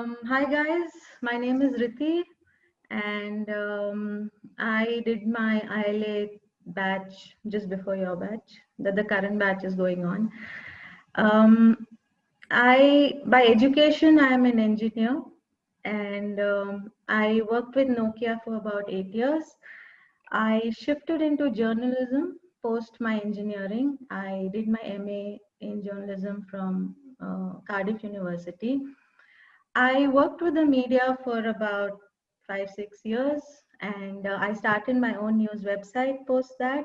Hi guys, my name is Riti and I did my ILA batch just before your batch, the current batch is going on. By education, I am an engineer and I worked with Nokia for about 8 years. I shifted into journalism post my engineering. I did my MA in journalism from Cardiff University. I worked with the media for about 5, 6 years, and I started my own news website post that.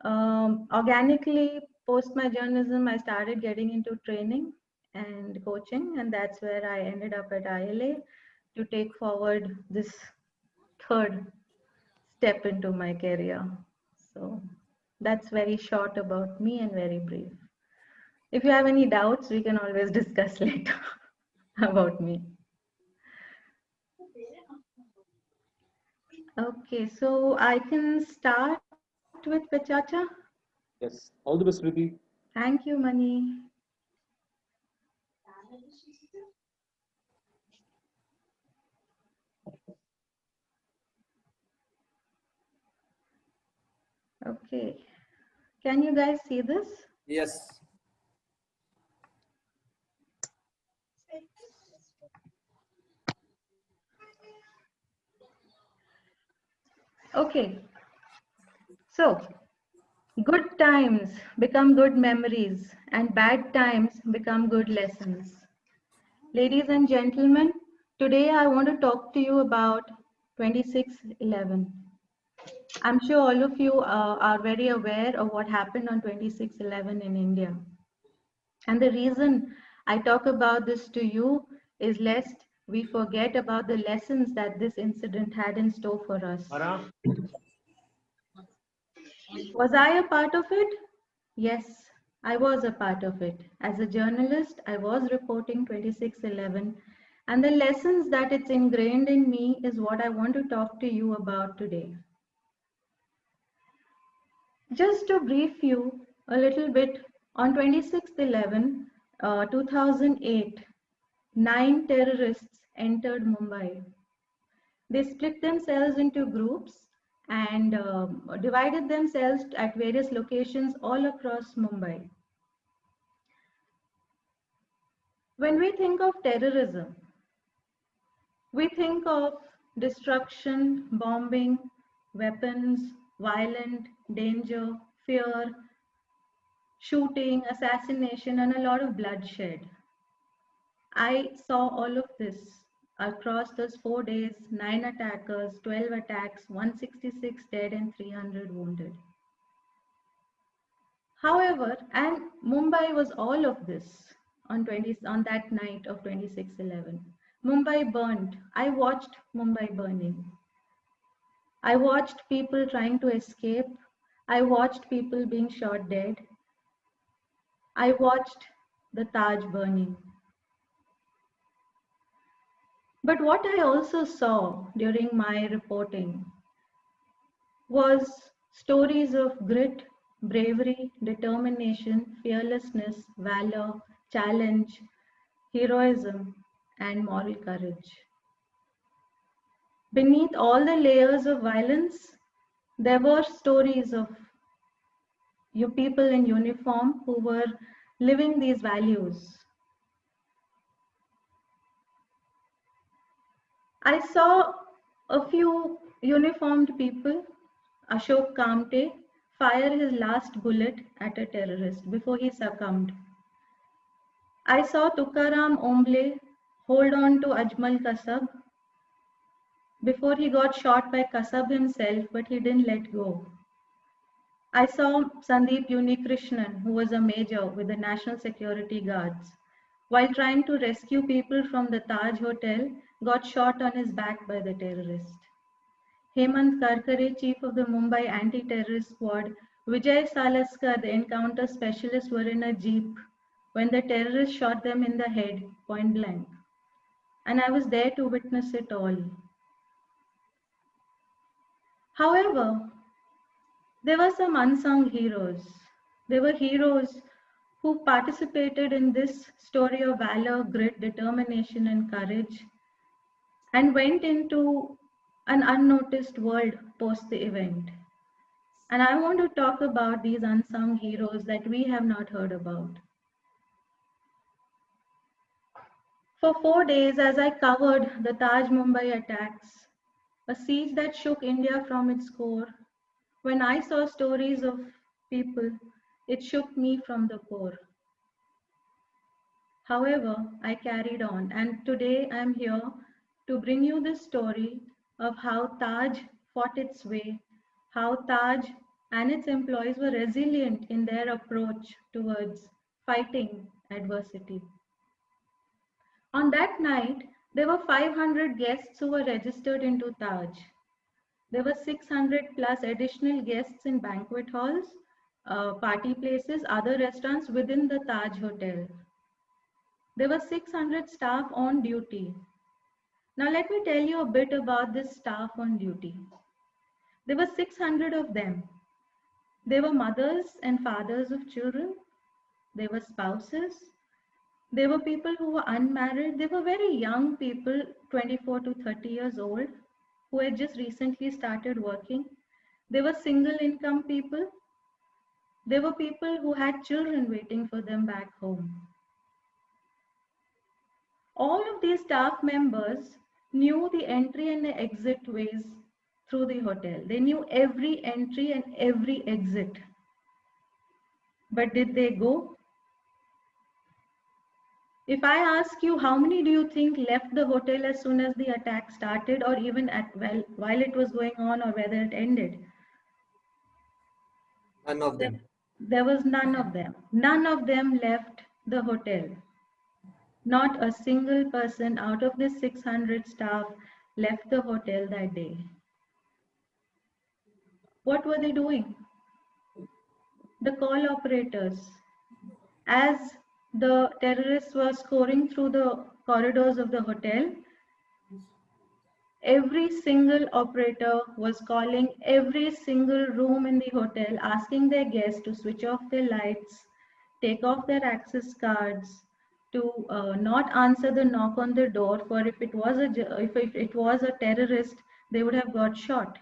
Organically, post my journalism, I started getting into training and coaching, and that's where I ended up at ILA to take forward this third step into my career. So that's very short about me and very brief. If you have any doubts, we can always discuss later about me. Okay, so I can start with Pechacha. Yes, all the best, Riddhi. Thank you, Mani. Okay, can you guys see this? Yes. Okay, so good times become good memories and bad times become good lessons. Ladies and gentlemen, today I want to talk to you about 26/11. I'm sure all of you are very aware of what happened on 26/11 in India. And the reason I talk about this to you is lest we forget about the lessons that this incident had in store for us. Was I a part of it? Yes, I was a part of it. As a journalist, I was reporting 26/11, and the lessons that it's ingrained in me is what I want to talk to you about today. Just to brief you a little bit, on 26/11, 2008, 9 terrorists entered Mumbai. They split themselves into groups and divided themselves at various locations all across Mumbai. When we think of terrorism, we think of destruction, bombing, weapons, violent, danger, fear, shooting, assassination, and a lot of bloodshed. I saw all of this across those 4 days, 9 attackers, 12 attacks, 166 dead and 300 wounded. However, and Mumbai was all of this on that night of 26/11. Mumbai burned. I watched Mumbai burning. I watched people trying to escape. I watched people being shot dead. I watched the Taj burning. But what I also saw during my reporting was stories of grit, bravery, determination, fearlessness, valor, challenge, heroism, and moral courage. Beneath all the layers of violence, there were stories of you people in uniform who were living these values. I saw a few uniformed people, Ashok Kamte, fire his last bullet at a terrorist before he succumbed. I saw Tukaram Omble hold on to Ajmal Kasab before he got shot by Kasab himself, but he didn't let go. I saw Sandeep Unikrishnan, who was a major with the National Security Guards, while trying to rescue people from the Taj Hotel, got shot on his back by the terrorist. Hemant Karkare, chief of the Mumbai anti-terrorist squad, Vijay Salaskar, the encounter specialist, were in a jeep when the terrorist shot them in the head, point blank. And I was there to witness it all. However, there were some unsung heroes. There were heroes who participated in this story of valor, grit, determination, and courage, and went into an unnoticed world post the event. And I want to talk about these unsung heroes that we have not heard about. For 4 days, as I covered the Taj Mumbai attacks, a siege that shook India from its core, when I saw stories of people, it shook me from the core. However, I carried on, and today I am here to bring you this story of how Taj fought its way, how Taj and its employees were resilient in their approach towards fighting adversity. On that night, there were 500 guests who were registered into Taj. There were 600 plus additional guests in banquet halls, party places, other restaurants within the Taj Hotel. There were 600 staff on duty. Now let me tell you a bit about this staff on duty. There were 600 of them. They were mothers and fathers of children. They were spouses. They were people who were unmarried. They were very young people, 24 to 30 years old, who had just recently started working. They were single income people. There were people who had children waiting for them back home. All of these staff members knew the entry and the exit ways through the hotel. They knew every entry and every exit. But did they go? If I ask you, how many do you think left the hotel as soon as the attack started, or even while it was going on, or whether it ended? None of them. There was none of them. None of them left the hotel. Not a single person out of the 600 staff left the hotel that day. What were they doing? The call operators. As the terrorists were scoring through the corridors of the hotel, every single operator was calling every single room in the hotel, asking their guests to switch off their lights, take off their access cards, to not answer the knock on the door, for if it was a terrorist, they would have got shot.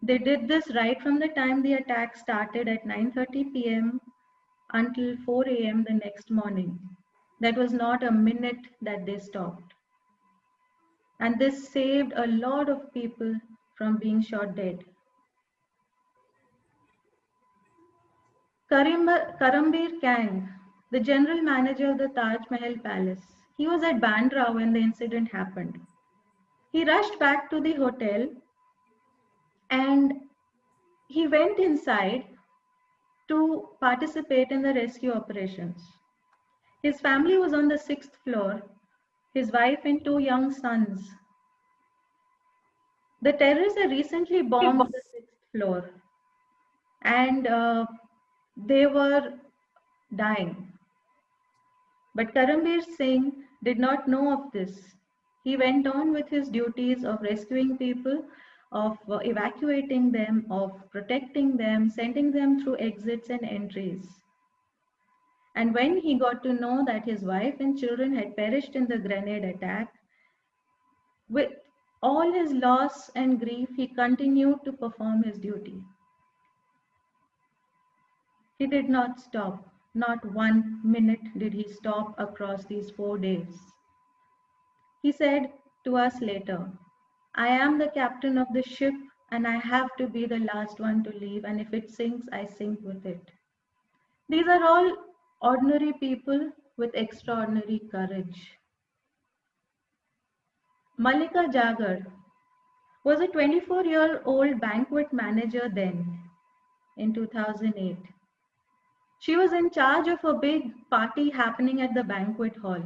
They did this right from the time the attack started at 9:30 p.m. until 4 a.m. the next morning. That was not a minute that they stopped. And this saved a lot of people from being shot dead. Karambir Kang, the general manager of the Taj Mahal Palace, he was at Bandra when the incident happened. He rushed back to the hotel and he went inside to participate in the rescue operations. His family was on the 6th floor, his wife and 2 young sons. The terrorists had recently bombed the 6th floor and they were dying. But Karambir Singh did not know of this. He went on with his duties of rescuing people, of evacuating them, of protecting them, sending them through exits and entries. And when he got to know that his wife and children had perished in the grenade attack, with all his loss and grief, he continued to perform his duty. He did not stop. Not 1 minute did he stop across these 4 days. He said to us later, I am the captain of the ship and I have to be the last one to leave, and if it sinks, I sink with it. These are all ordinary people with extraordinary courage. Malika Jagar was a 24-year-old banquet manager then, in 2008. She was in charge of a big party happening at the banquet hall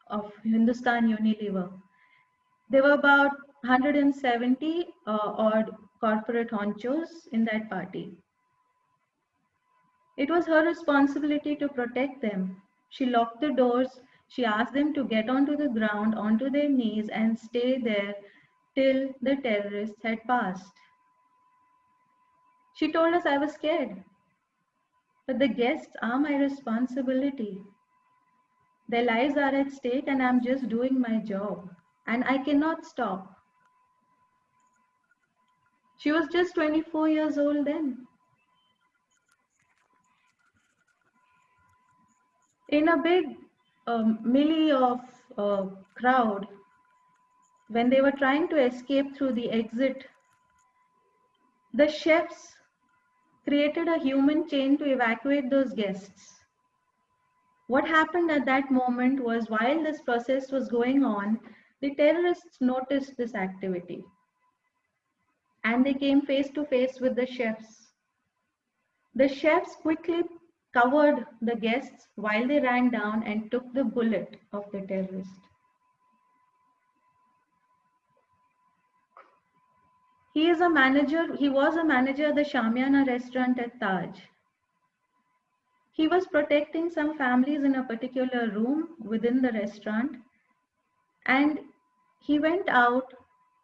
of Hindustan Unilever. There were about 170 odd corporate honchos in that party. It was her responsibility to protect them. She locked the doors. She asked them to get onto the ground, onto their knees, and stay there till the terrorists had passed. She told us, I was scared. But the guests are my responsibility. Their lives are at stake and I'm just doing my job. And I cannot stop. She was just 24 years old then. In a big melee of crowd, when they were trying to escape through the exit, the chefs created a human chain to evacuate those guests. What happened at that moment was while this process was going on, the terrorists noticed this activity and they came face to face with the chefs. The chefs quickly covered the guests while they ran down and took the bullet of the terrorist. He was a manager at the Shamiana restaurant at Taj. He was protecting some families in a particular room within the restaurant, and he went out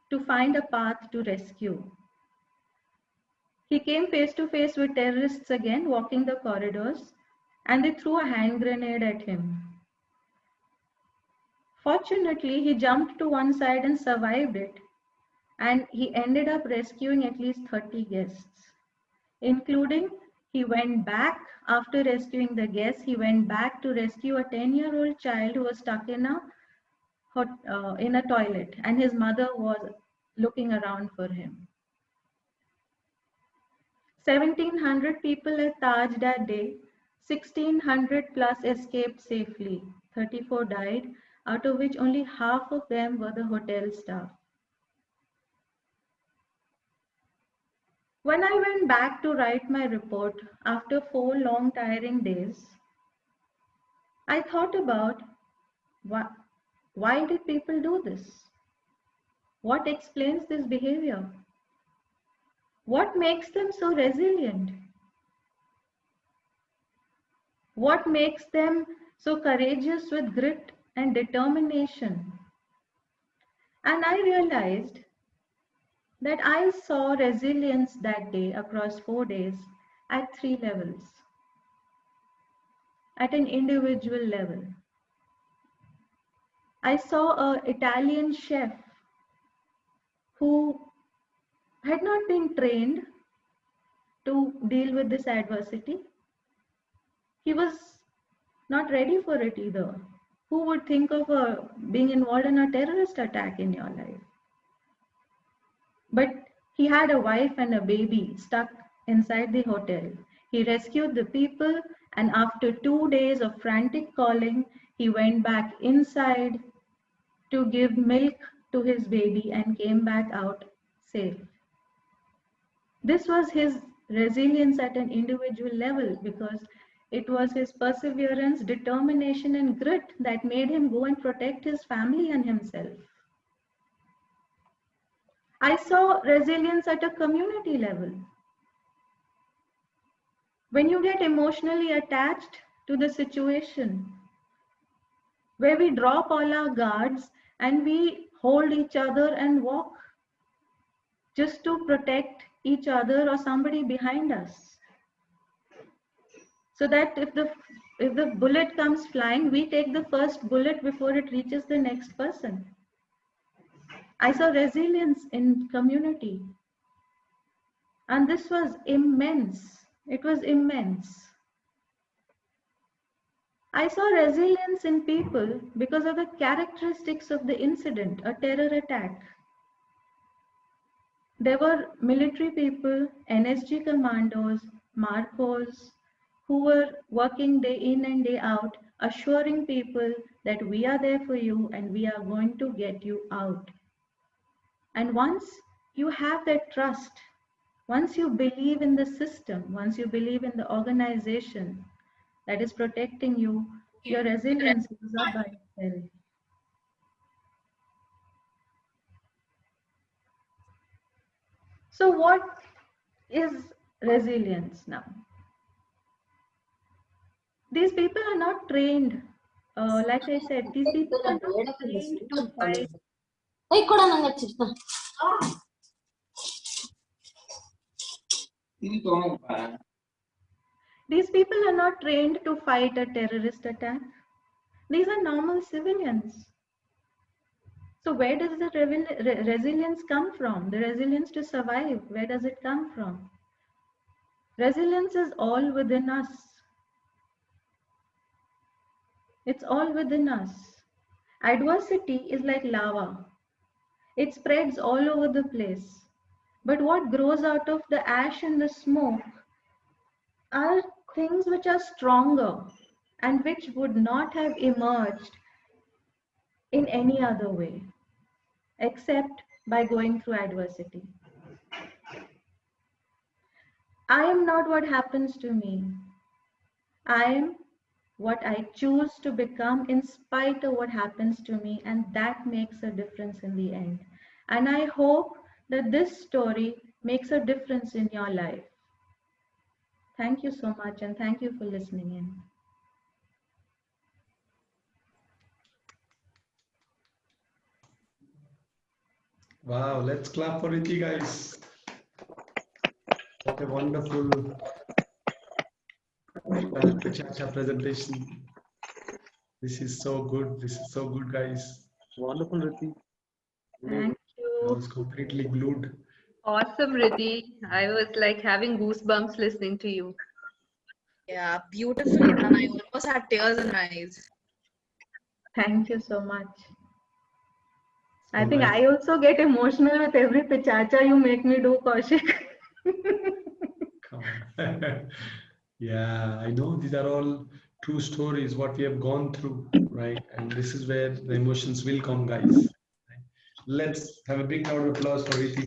to find a path to rescue. He came face to face with terrorists again, walking the corridors, and they threw a hand grenade at him. Fortunately, he jumped to one side and survived it, and he ended up rescuing at least 30 guests, including he went back after rescuing the guests. He went back to rescue a 10-year-old child who was stuck in a toilet, and his mother was looking around for him. 1,700 people at Taj that day, 1,600 plus escaped safely. 34 died, out of which only half of them were the hotel staff. When I went back to write my report after 4 long tiring days, I thought about why did people do this? What explains this behavior? What makes them so resilient? What makes them so courageous with grit and determination? And I realized that I saw resilience that day across 4 days at 3 levels. At an individual level, I saw an Italian chef who had not been trained to deal with this adversity. He was not ready for it either. Who would think of being involved in a terrorist attack in your life? But he had a wife and a baby stuck inside the hotel. He rescued the people, and after 2 days of frantic calling, he went back inside to give milk to his baby and came back out safe. This was his resilience at an individual level because it was his perseverance, determination, and grit that made him go and protect his family and himself. I saw resilience at a community level. When you get emotionally attached to the situation, where we drop all our guards and we hold each other and walk just to protect each other or somebody behind us. So that if the bullet comes flying, we take the first bullet before it reaches the next person. I saw resilience in community. And this was immense. It was immense. I saw resilience in people because of the characteristics of the incident, a terror attack. There were military people, NSG commandos, Marcos, who were working day in and day out, assuring people that we are there for you and we are going to get you out. And once you have that trust, once you believe in the system, once you believe in the organization that is protecting you, your resilience goes up by itself. So what is resilience now? These people are not trained. Like I said, these people are not trained to fight. These people are not trained to fight a terrorist attack. These are normal civilians. So where does the resilience come from? The resilience to survive, where does it come from? Resilience is all within us. It's all within us. Adversity is like lava. It spreads all over the place. But what grows out of the ash and the smoke are things which are stronger and which would not have emerged in any other way except by going through adversity. I am not what happens to me. I am what I choose to become in spite of what happens to me, and that makes a difference in the end. And I hope that this story makes a difference in your life. Thank you so much, and thank you for listening in. Wow, let's clap for Riti, guys. What a wonderful Pachacha presentation. This is so good. This is so good, guys. Wonderful, Riti. Thank I you. was completely glued. Awesome, Riddhi. I was like having goosebumps listening to you. Yeah, beautifully done. I almost had tears in my eyes. Thank you so much. I So think nice. I also get emotional with every pichacha you make me do, Kaushik. Come on. Yeah, I know these are all true stories, what we have gone through, right? And this is where the emotions will come, guys. Let's have a big round of applause for Riti.